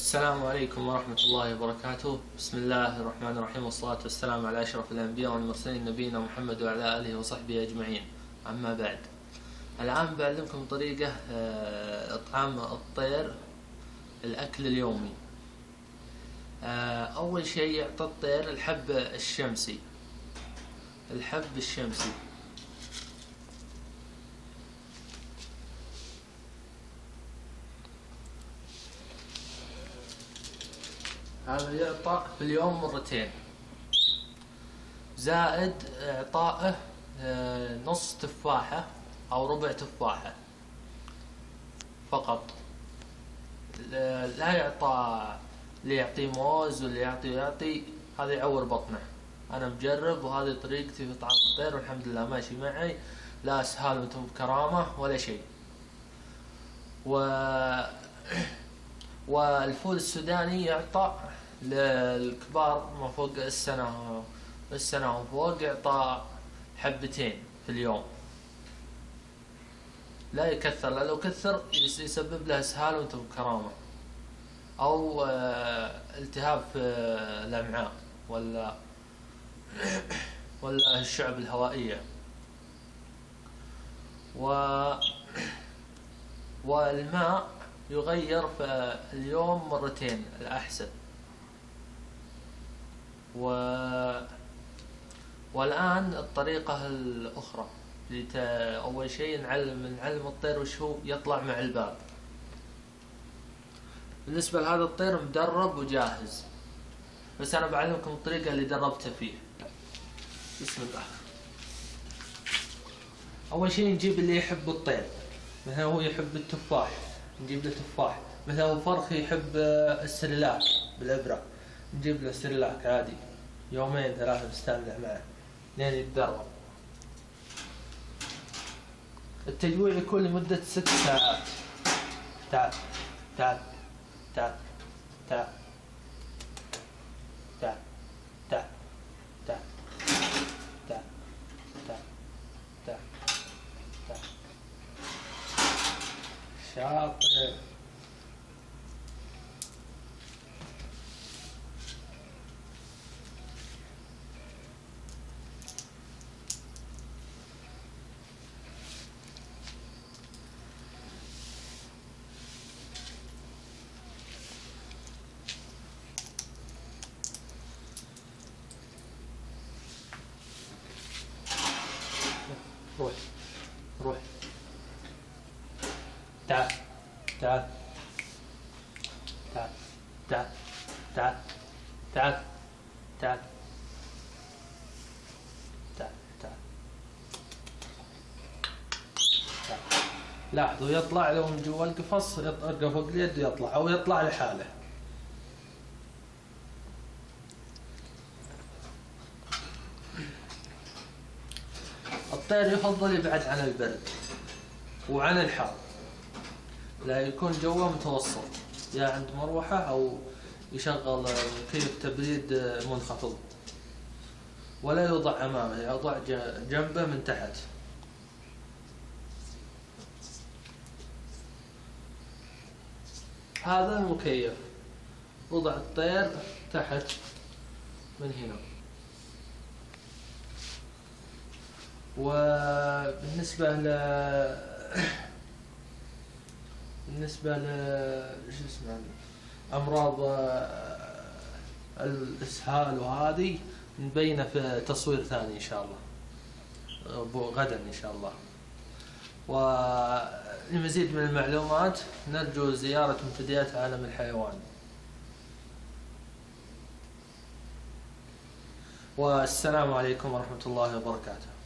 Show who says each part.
Speaker 1: السلام عليكم ورحمة الله وبركاته. بسم الله الرحمن الرحيم، والصلاة والسلام على أشرف الأنبياء والمرسلين نبينا محمد وعلى آله وصحبه أجمعين. أما بعد، الآن بعلمكم طريقة إطعام الطير الأكل اليومي. أول شيء يعطى الطير الحب الشمسي. هذا يعطى في اليوم مرتين، زائد إعطائه نص تفاحة أو ربع تفاحة فقط. لا يعطى اللي يعطي موز واللي يعطي هذا يعور بطنه. أنا مجرب وهذه طريقتي في طعام الطير والحمد لله ماشي معي، لا أسهال وانتم بكرامة ولا شيء. والفول السوداني يعطى للكبار ما فوق السنة وفوق، يعطى حبتين في اليوم، لا يكثر، لو كثر يسبب له اسهال وانتم بكرامة، او التهاب في الامعاء ولا الشعب الهوائية. والماء يغير في اليوم مرتين الأحسن. والآن الطريقة الأخرى، أول شيء نعلم الطير وش هو يطلع مع الباب. بالنسبة لهذا الطير مدرب وجاهز، بس أنا بعلمكم الطريقة اللي دربته فيه. بسم الله. أول شيء نجيب اللي يحب الطير، مثلا هو يحب التفاح نجيب له تفاح، مثلا هو فرخ يحب السريلاك بالإبرة، نجيب له سريلاك عادي، يومين ثلاثة نستمتع معه لين يتدرب. التجويع يكون لمدة 6 ساعات. تعال تعال تعال تعال تعال تعال تعال تعال تعال تعال تعال. شاطر. روح تعال تعال تعال تعال تعال تعال تعال تعال تعال. لاحظوا يطلع لو من جوا القفص، يرقى فوق اليد ويطلع، او يطلع لحاله. الطير يفضل يبعد عن البرد وعن الحر، لا يكون جوه متوسط، يا عند مروحة أو يشغل كيف تبريد منخفض، ولا يوضع أمامه، يوضع جنبه من تحت. هذا المكيف، وضع الطير تحت من هنا. وبالنسبة شو اسمه أمراض الإسهال وهذه نبينه في تصوير ثاني إن شاء الله غدا إن شاء الله. ولمزيد من المعلومات نرجو زيارة منتديات عالم الحيوان. والسلام عليكم ورحمة الله وبركاته.